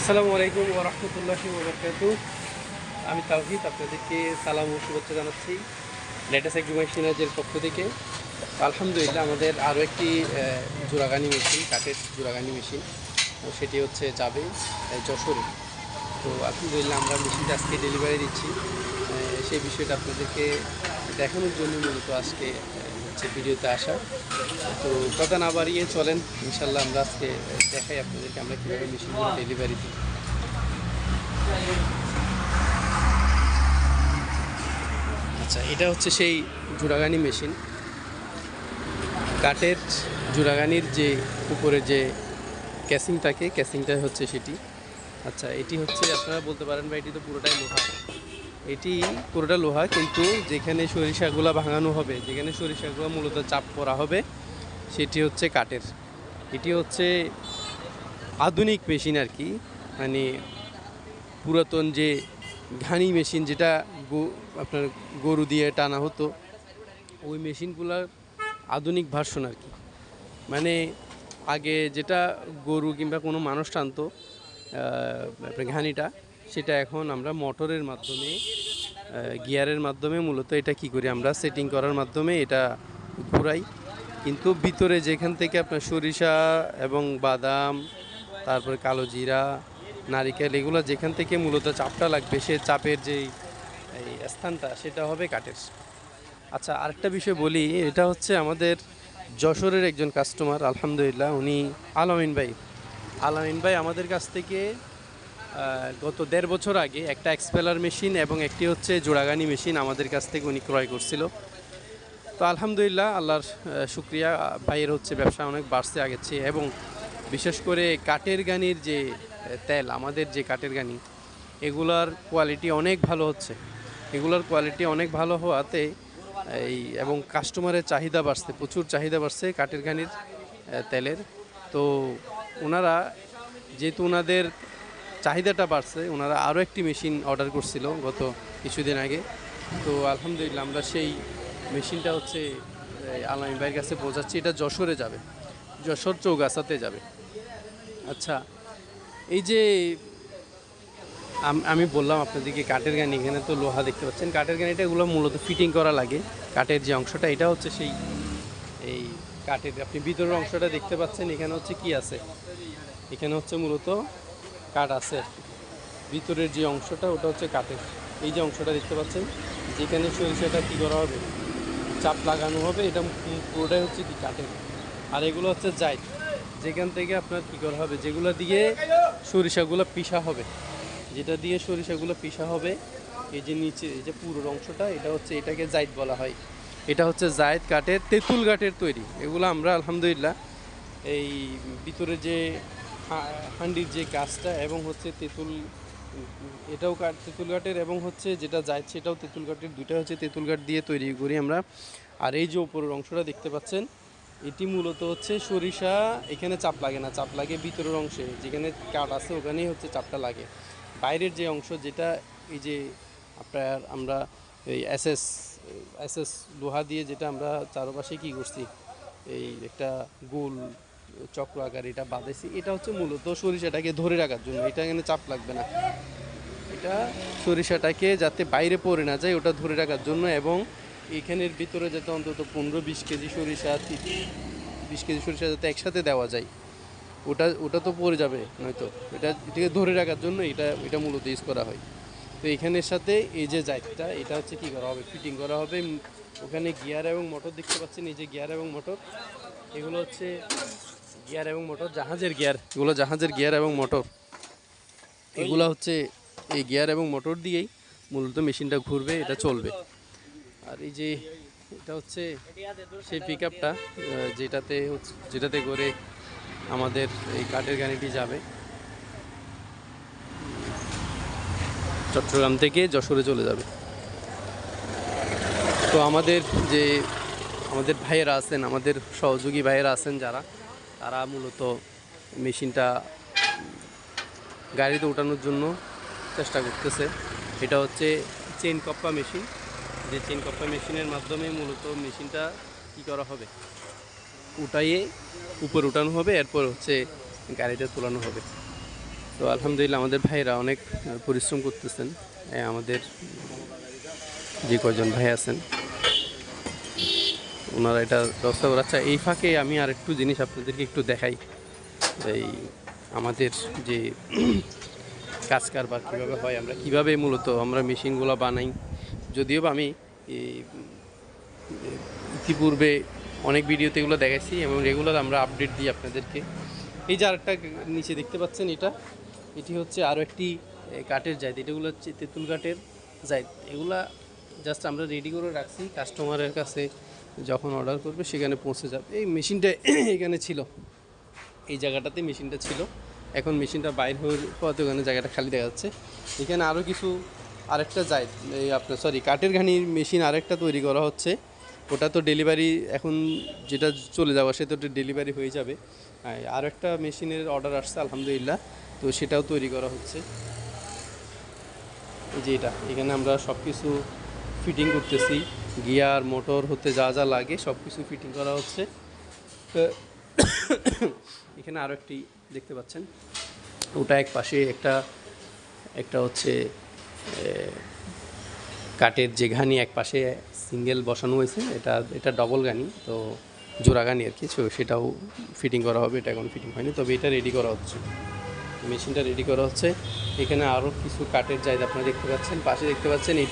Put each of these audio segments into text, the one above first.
আসসালামু আলাইকুম ওয়া রাহমাতুল্লাহি ওয়া বারাকাতুহু। আমি তাওহীদ, আপনাদেরকে সালাম ও শুভেচ্ছা জানাচ্ছি লেটেস্ট এগ্রিমেশনাজের পক্ষ থেকে। আলহামদুলিল্লাহ, আমাদের আরও একটি জোড়াগানি মেশিন, কাঠের জোড়াগানি মেশিন, সেটি হচ্ছে যাবে যশোরে। তো আলহামদুলিল্লাহ আমরা মেশিনটা আজকে ডেলিভারি দিচ্ছি। সেই বিষয়টা আপনাদেরকে দেখানোর জন্য মূলত আজকে হচ্ছে ভিডিওতে আসা। তো কথা না বাড়িয়ে চলেন ইনশাল্লাহ আমরা আজকে দেখাই আপনাদেরকে আমরা কীভাবে মেশিনগুলো ডেলিভারি দিই। আচ্ছা, এটা হচ্ছে সেই জোড়াগানি মেশিন, কাঠের জোড়াগানির যে উপরে যে ক্যাসিং থাকে, ক্যাসিংটা হচ্ছে সেটি। আচ্ছা, এটি হচ্ছে আপনারা বলতে পারেন বা এটি তো পুরোটাই লোহা। এটি পুরোটা লোহা, কিন্তু যেখানে সরিষাগুলো ভাঙানো হবে, যেখানে সরিষাগুলো মূলত চাপ করা হবে, সেটি হচ্ছে কাঠের। এটি হচ্ছে আধুনিক মেশিন আর কি, মানে পুরাতন যে ঘানি মেশিন, যেটা আপনার গরু দিয়ে টানা হতো, ওই মেশিনগুলোর আধুনিক ভার্সন আর কি। মানে আগে যেটা গরু কিংবা কোনো মানুষ টানতো আপনার ঘানিটা, সেটা এখন আমরা মোটরের মাধ্যমে, গিয়ারের মাধ্যমে মূলত এটা কি করি আমরা, সেটিং করার মাধ্যমে এটা ঘুরাই। কিন্তু ভিতরে যেখান থেকে আপনার সরিষা এবং বাদাম, তারপরে কালো জিরা, নারিকেল, এগুলো যেখান থেকে মূলত চাপটা লাগবে, সে চাপের যেই এই স্থানটা, সেটা হবে কাঠের। আচ্ছা, আরেকটা বিষয় বলি, এটা হচ্ছে আমাদের যশোরের একজন কাস্টমার, আলহামদুলিল্লাহ, উনি আলামিন ভাই আমাদের কাছ থেকে গত 1.5 বছর আগে একটা এক্সপেলার মেশিন এবং একটি হচ্ছে জোড়াগানি মেশিন আমাদের কাছ থেকে উনি ক্রয় করছিল। তো আলহামদুলিল্লাহ, আল্লাহর শুক্রিয়া, ভাইয়ের হচ্ছে ব্যবসা অনেক বাড়ছে আগের চেয়ে। এবং বিশেষ করে কাঠের গানির যে তেল, আমাদের যে কাঠের গানি, এগুলার কোয়ালিটি অনেক ভালো হচ্ছে। এগুলার কোয়ালিটি অনেক ভালো হওয়াতে এবং কাস্টমারের চাহিদা বাড়ছে, প্রচুর চাহিদা বাড়ছে কাঠের গানির তেলের। তো ওনারা, যেহেতু ওনাদের চাহিদাটা বাড়ছে, ওনারা আরও একটি মেশিন অর্ডার করছিল গত কিছুদিন আগে। তো আলহামদুলিল্লাহ আমরা সেই মেশিনটা হচ্ছে আলামিন ভাইয়ের কাছে পৌঁছাচ্ছি। এটা যশোরে যাবে, যশোর চৌগাছাতে যাবে। আচ্ছা, এই যে আমি বললাম আপনাদেরকে কাঠের গানি, এখানে তো লোহা দেখতে পাচ্ছেন, কাঠের গানিটা এগুলো মূলত ফিটিং করা লাগে। কাঠের যে অংশটা, এটা হচ্ছে সেই এই কাঠের, আপনি ভিতরের অংশটা দেখতে পাচ্ছেন, এখানে হচ্ছে কি আছে, এখানে হচ্ছে মূলত কাঠ আছে। ভিতরের যে অংশটা, ওটা হচ্ছে কাঠের। এই যে অংশটা দেখতে পাচ্ছেন, যেখানে সরিষাটা কী করা হবে, চাপ লাগানো হবে, এটা পুরোটাই হচ্ছে কি কাঠের। আর এগুলো হচ্ছে জাইট, যেখান থেকে আপনার কী করা হবে, যেগুলো দিয়ে সরিষাগুলো পিষা হবে, যেটা দিয়ে সরিষাগুলো পিষা হবে, এই যে নিচে এই যে পুরো অংশটা, এটা হচ্ছে, এটাকে জাইট বলা হয়। এটা হচ্ছে জাইট কাঠের, তেঁতুল কাঠের তৈরি। এগুলো আমরা আলহামদুলিল্লাহ এই ভিতরে যে হান্ডির যে কাজটা, এবং হচ্ছে তেঁতুল, এটাও কাঠ তেঁতুল কাঠের, এবং হচ্ছে যেটা জাইট সেটাও তেঁতুল কাঠের, দুইটা হচ্ছে তেঁতুল কাঠ দিয়ে তৈরি করি আমরা। আর এই যে উপরের অংশটা দেখতে পাচ্ছেন, এটি মূলত হচ্ছে সরিষা, এখানে চাপ লাগে না, চাপ লাগে ভিতরের অংশে, যেখানে কাঠ আছে ওখানেই হচ্ছে চাপটা লাগে। বাইরের যে অংশ, যেটা এই যে আপনার আমরা এই এসএস লোহা দিয়ে যেটা আমরা চারপাশে কী করছি, এই একটা গোল চক্র আকার এটা বাঁধেছি, এটা হচ্ছে মূলত সরিষাটাকে ধরে রাখার জন্য। এটা এখানে চাপ লাগবে না, এটা সরিষাটাকে যাতে বাইরে পড়ে না যায় ওটা ধরে রাখার জন্য। এবং এখানের ভিতরে যাতে অন্তত 15-20 কেজি সরিষা, 20 কেজি সরিষা যাতে একসাথে দেওয়া যায়, ওটা তো পড়ে যাবে নয়তো। এটাকে ধরে রাখার জন্য এটা মূলত ইউজ করা হয়। তো এখানের সাথে এই যে জাইটটা, এটা হচ্ছে কী করা হবে, ফিটিং করা হবে। ওখানে গিয়ার এবং মোটর দেখতে পাচ্ছেন, এই যে গিয়ার এবং মোটর, এগুলো হচ্ছে গিয়ার এবং মোটর, জাহাজের গিয়ার, এগুলো জাহাজের গিয়ার এবং মোটর, এগুলো হচ্ছে এই গিয়ার এবং মোটর দিয়েই মূলত মেশিনটা ঘুরবে, এটা চলবে। আর এই যে এটা হচ্ছে সেই পিক আপটা, যেটাতে করে আমাদের এই কাঠের গাড়িটি যাবে চট্টগ্রাম থেকে যশোরে চলে যাবে। তো আমাদের ভাইয়েরা আছেন, আমাদের সহযোগী ভাইয়েরা আছেন যারা, তারা মূলত মেশিনটা গাড়িতে ওঠানোর জন্য চেষ্টা করতেছে। এটা হচ্ছে চেইন কপ্পা মেশিন, যে চেইন কপ্পা মেশিনের মাধ্যমে মূলত মেশিনটা কী করা হবে, উঠানো হবে, এরপর হচ্ছে গাড়িতে তোলানো হবে। তো আলহামদুলিল্লাহ আমাদের ভাইরা অনেক পরিশ্রম করতেছেন। আমাদের যে কয়জন ভাই আছেন ওনারা এটা ব্যবস্থা করে। আচ্ছা, এই ফাঁকে আমি আর একটু জিনিস আপনাদেরকে একটু দেখাই। এই আমাদের যে কাজ কারবার কীভাবে হয়, আমরা কীভাবে মূলত আমরা মেশিনগুলো বানাই। যদিও বা আমি ইতিপূর্বে অনেক ভিডিওতে এগুলো দেখাইছি এবং রেগুলার আমরা আপডেট দিই আপনাদেরকে। এই যে আরেকটা নিচে দেখতে পাচ্ছেন, এটি হচ্ছে আরও একটি কাঠের জায়দ। এটাগুলো হচ্ছে তেঁতুল কাঠের জায়দ। এগুলা জাস্ট আমরা রেডি করে রাখছি, কাস্টমারের কাছে যখন অর্ডার করবে সেখানে পৌঁছে যাবে। এই মেশিনটা এখানে ছিল, এই জায়গাটাতে মেশিনটা ছিল। এখন মেশিনটা বাইর হওয়াতে ওখানে জায়গাটা খালি দেখা যাচ্ছে। এখানে আরও কিছু আরেকটা জায়দ, এই আপনার কাঠের ঘানির মেশিন আরেকটা তৈরি করা হচ্ছে। ওটা তো ডেলিভারি এখন যেটা চলে যাওয়া সে তো ডেলিভারি হয়ে যাবে। আর একটা মেশিনের অর্ডার আসছে আলহামদুলিল্লাহ, তো সেটাও তৈরি করা হচ্ছে। এই যে এখানে আমরা সব কিছু ফিটিং করতেছি, গিয়ার মোটর হতে যা যা লাগে সব কিছু ফিটিং করা হচ্ছে। তো এখানে আরও একটি দেখতে পাচ্ছেন, ওটা এক পাশে একটা হচ্ছে কাঠের যে ঘানি এক পাশে সিঙ্গেল বসানো হয়েছে, এটা ডবল ঘানি, তো জোড়া ঘানি আর কি। সেটাও ফিটিং করা হবে। এটা এখন ফিটিং হয়নি, তবে এটা রেডি করা হচ্ছে, মেশিনটা রেডি করা হচ্ছে। এখানে আরও কিছু কাঠের জায়গা আপনারা দেখতে পাচ্ছেন। পাশে দেখতে পাচ্ছেন এই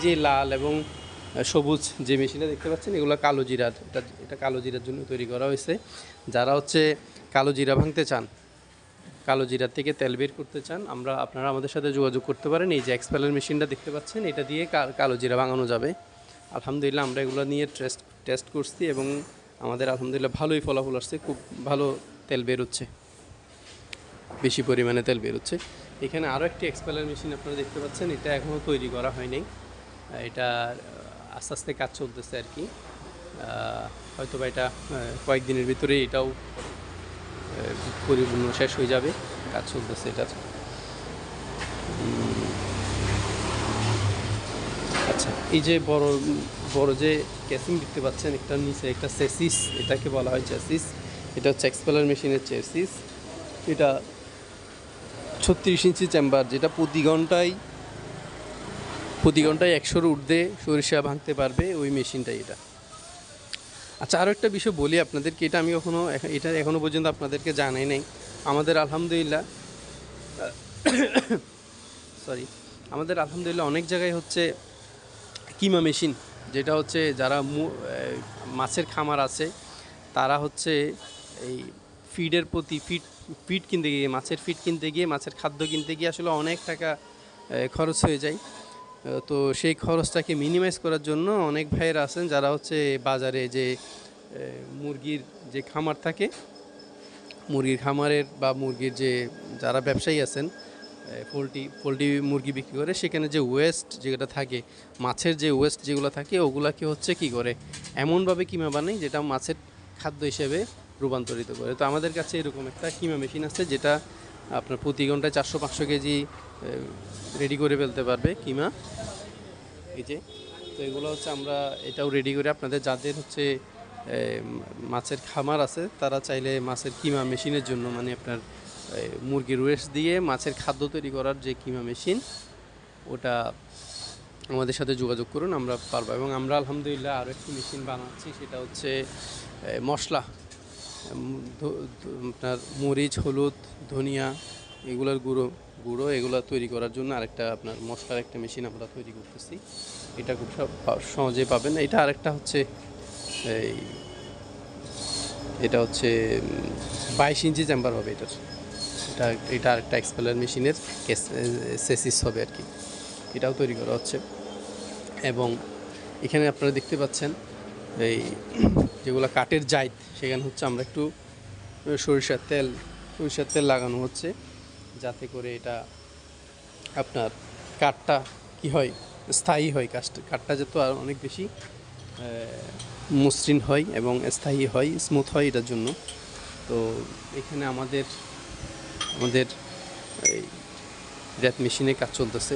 যে লাল এবং সবুজ যে মেশিনটা দেখতে পাচ্ছেন, এগুলো কালো জিরার। এটা কালো জিরার জন্য তৈরি করা হয়েছে। যারা হচ্ছে কালো জিরা ভাঙতে চান, কালো জিরার থেকে তেল বের করতে চান, আপনারা আমাদের সাথে যোগাযোগ করতে পারেন। এই যে এক্সপেলার মেশিনটা দেখতে পাচ্ছেন, এটা দিয়ে কালো জিরা ভাঙানো যাবে। আলহামদুলিল্লাহ আমরা এগুলো নিয়ে টেস্ট করছি এবং আমাদের আলহামদুলিল্লাহ ভালোই ফলাফল আসছে। খুব ভালো তেল বের হচ্ছে, বেশি পরিমাণে তেল বের হচ্ছে। এখানে আরও একটি এক্সপেলার মেশিন আপনারা দেখতে পাচ্ছেন, এটা এখনও তৈরি করা হয়নি। এটা আস্তে আস্তে কাজ চলতেছে আর কি। হয়তো বা এটা কয়েকদিনের ভিতরে এটাও পরিপূর্ণ শেষ হয়ে যাবে, কাজ চলতেছে এটার। আচ্ছা, এই যে বড় যে ক্যাসিং দেখতে পাচ্ছেন, একটার নিচে একটা চেসিস, এটাকে বলা হয় চেসিস। এটা হচ্ছে এক্সপেলার মেশিনের চেসিস। এটা 36 ইঞ্চি চেম্বার, যেটা প্রতি ঘন্টায় 100-র ঊর্ধ্বে সরিষা ভাঙতে পারবে ওই মেশিনটাই এটা। আচ্ছা, আরও একটা বিষয় বলি আপনাদেরকে, এটা আমি এখনও পর্যন্ত আপনাদেরকে জানাই নাই। আমাদের আলহামদুলিল্লাহ অনেক জায়গায় হচ্ছে কিমা মেশিন, যেটা হচ্ছে যারা মাছের খামার আছে তারা হচ্ছে এই ফিডের প্রতি ফিড কিনতে গিয়ে, মাছের ফিড কিনতে গিয়ে, মাছের খাদ্য কিনতে গিয়ে আসলে অনেক টাকা খরচ হয়ে যায়। তো সেই খরচটাকে মিনিমাইজ করার জন্য অনেক ভাইয়েরা আছেন যারা হচ্ছে বাজারে যে মুরগির যে খামার থাকে, মুরগির খামারের বা মুরগির যারা ব্যবসায়ী আছেন পোলট্রি মুরগি বিক্রি করে, সেখানে যে ওয়েস্ট যেটা থাকে, মাছের যে ওয়েস্ট যেগুলো থাকে, ওগুলাকে হচ্ছে কি করে এমনভাবে কিমা বানায় যেটা মাছের খাদ্য হিসেবে রূপান্তরিত করে। তো আমাদের কাছে এরকম একটা কিমা মেশিন আছে, যেটা আপনার প্রতি ঘন্টায় 400-500 কেজি রেডি করে ফেলতে পারবে কিমা। এই যে, তো এগুলো হচ্ছে আমরা এটাও রেডি করে আপনাদের যাদের হচ্ছে মাছের খামার আছে তারা চাইলে মাছের কিমা মেশিনের জন্য, মানে আপনার মুরগির ওয়েস্ট দিয়ে মাছের খাদ্য তৈরি করার যে কিমা মেশিন, ওটা আমাদের সাথে যোগাযোগ করুন, আমরা পারবো। এবং আমরা আলহামদুলিল্লাহ আরও একটি মেশিন বানাচ্ছি, সেটা হচ্ছে মশলা, আপনার মরিচ, হলুদ, ধনিয়া এগুলোর গুঁড়ো এগুলো তৈরি করার জন্য আরেকটা আপনার মশলার একটা মেশিন আমরা তৈরি করতেছি। এটা খুব সহজে পাবেন। এটা আরেকটা হচ্ছে এটা হচ্ছে 22 ইঞ্চি চেম্বার হবে এটা আরেকটা এক্সপেলার মেশিনের চেসিস হবে আর কি। এটাও তৈরি করা হচ্ছে। এবং এখানে আপনারা দেখতে পাচ্ছেন এই যেগুলো কাঠের জায়দ, সেখানে হচ্ছে আমরা একটু সরিষার তেল লাগানো হচ্ছে, যাতে করে এটা আপনার কাঠটা কি হয়, স্থায়ী হয়। কাঠটা যত আর অনেক বেশি মসৃণ হয় এবং স্থায়ী হয়, স্মুথ হয় এটার জন্য। তো এখানে আমাদের এই ব্রেথ মেশিনে কাজ চলতেছে।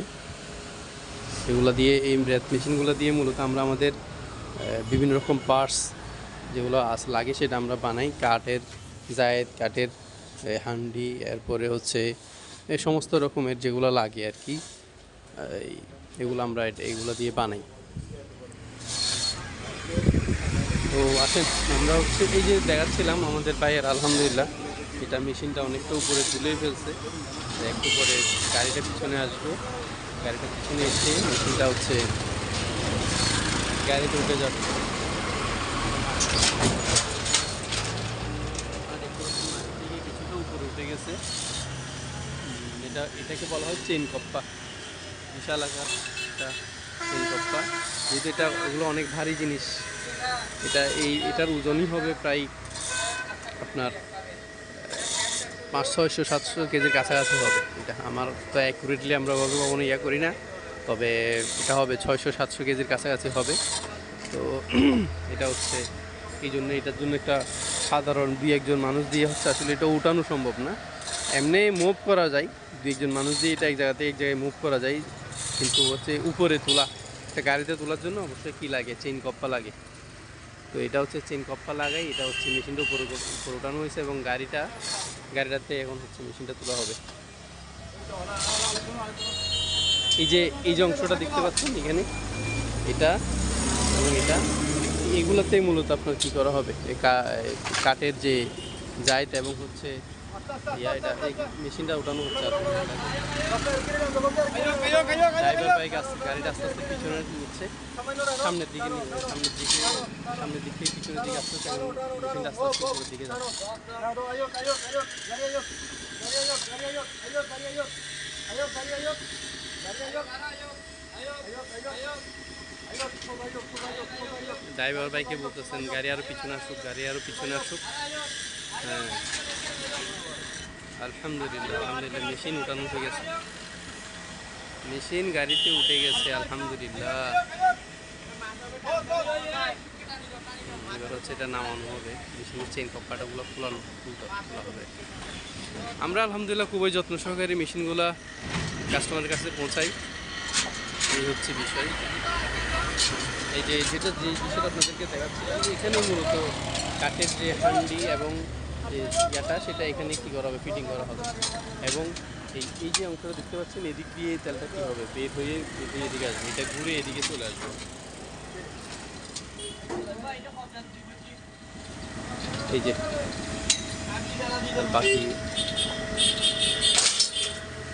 এগুলো দিয়ে, এই ব্রেথ মেশিনগুলো দিয়ে মূলত আমরা আমাদের বিভিন্ন রকম পার্টস যেগুলো লাগে সেটা আমরা বানাই। কাঠের জায়েদ, কাঠের হান্ডি, এরপরে হচ্ছে এই সমস্ত রকমের যেগুলো লাগে আর কি, এগুলো আমরা এগুলো দিয়ে বানাই। তো আসেন আমরা হচ্ছে এই যে দেখাচ্ছিলাম আমাদের ভাইয়ের, আলহামদুলিল্লাহ এটা মেশিনটা অনেকটা উপরে তুলেই ফেলছে। একটু পরে গাড়িটা পিছনে আসবো, গাড়িটা পিছনে এসে মেশিনটা হচ্ছে গাড়িতে উঠে যাবে। কিছুটা উপরে উঠে গেছে। এটাকে বলা হয় চেইন কপ্পা, বিশাল আকার একটা চেইন কপ্পা। যেহেতু এগুলো অনেক ভারী জিনিস, এটার ওজনই হবে প্রায় আপনার 500-600-700 কেজির কাছাকাছি হবে। এটা আমার তো অ্যাকুরেটলি আমরা ওভাবে কখনো করি না, তবে এটা হবে 600-700 কেজির কাছাকাছি হবে। তো এটা হচ্ছে এই জন্য, এটার জন্য একটা সাধারণ 2-1 জন মানুষ দিয়ে হচ্ছে আসলে এটা উঠানো সম্ভব না। এমনি মুভ করা যায়, 2-1 জন মানুষ দিয়ে এটা এক জায়গাতে এক জায়গায় মুভ করা যায়, কিন্তু হচ্ছে উপরে তোলা, একটা গাড়িতে তোলার জন্য অবশ্যই কী লাগে, চেইন কপ্পা লাগে। তো এটা হচ্ছে চেইন কপ্পা লাগাই, এটা হচ্ছে মেশিনটা উপরে ওঠানো হয়েছে এবং গাড়িটাতে এখন হচ্ছে মেশিনটা তোলা হবে। এই যে অংশটা দেখতে পাচ্ছেন এখানে, এটা এবং এগুলোতেই মূলত আপনার কী করা হবে, কাঠের যে জায়ত এবং হচ্ছে এটা এই মেশিনটা ওঠানো হচ্ছে। ড্রাইভার বাইক আসছে, গাড়িটা আস্তে আস্তে পিছনে নিচ্ছে, সামনের দিক থেকে পিছনের দিকে আসতেছে এবং মেশিনটা আস্তে আস্তে উপরের দিকে যাচ্ছে। ড্রাইভার বাইকে বলতেছেন গাড়ি আরও পিছনে আসুক, হ্যাঁ আলহামদুলিল্লাহ মেশিন উঠানো হয়ে গেছে, মেশিন গাড়িতে উঠে গেছে আলহামদুলিল্লাহ। এবার হচ্ছে এটা নামানো হবে, মেশিনের চেইন কপ্পাটাগুলো খোলা হবে। আমরা আলহামদুলিল্লাহ খুবই যত্ন সহকারে মেশিনগুলো কাস্টমারের কাছে পৌঁছাই, এই হচ্ছে বিষয়। এই যে বিষয়টা আপনাদেরকে দেখাচ্ছিলাম, এখানে মূলত কাঠের যে হান্ডি এবং যে ইয়াটা, সেটা এখানে কী করা হবে, ফিটিং করা হবে। এবং এই যে অংশটা দেখতে পাচ্ছেন, এদিক দিয়ে তেলটা কী হবে, বের হয়ে এদিকে আসবে, এটা ঘুরে এদিকে চলে আসবে। এই যে বাকি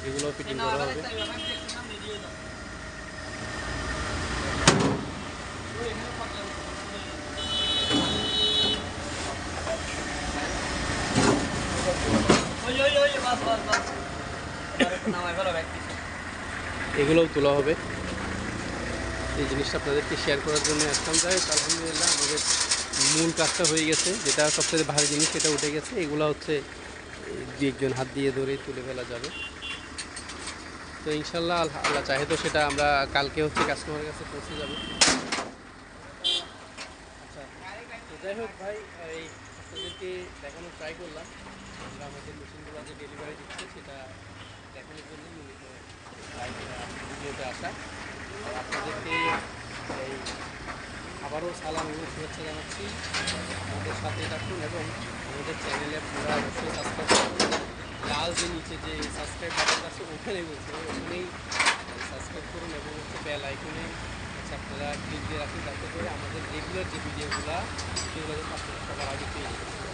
এগুলো ফিটিং করা হবে। এগুলোও তোলা হবে। এই জিনিসটা আপনাদেরকে শেয়ার করার জন্য আসলাম। যাই হোক আলহামদুলিল্লাহ আমাদের মূল কাজটা হয়ে গেছে, যেটা সবচেয়ে ভারী জিনিস সেটা উঠে গেছে। এগুলো হচ্ছে 2-1 জন হাত দিয়ে ধরে তুলে ফেলা যাবে। তো ইনশাল্লাহ আল্লাহ চাহে তো সেটা আমরা কালকে হচ্ছে কাস্টমারের কাছে পৌঁছে যাবে। আচ্ছা, তো যাই হোক ভাই, এই আপনাদেরকে দেখানোর ট্রাই করলাম, আমরা আমাদের মেশিনগুলো যে ডেলিভারি দিচ্ছে সেটা দেখানোর জন্যই মূলত ভিডিওতে আসা। আর আপনাদেরকে এই আবারও সালাম এবং শুভেচ্ছা জানাচ্ছি। আমাদের সাথে থাকুন এবং আমাদের চ্যানেলে আপনারা অবশ্যই সাবস্ক্রাইব করুন। লাল যে নিচে যে সাবস্ক্রাইব বাটন আছে ওখানেই বলছে, ওখানেই সাবস্ক্রাইব করুন এবং হচ্ছে বেল আইকনে হচ্ছে আপনারা ক্লিক দিয়ে রাখুন, যাতে করে আমাদের রেগুলার যে ভিডিওগুলো সেগুলো আপনারা সবার আগে পেয়ে যাবেন।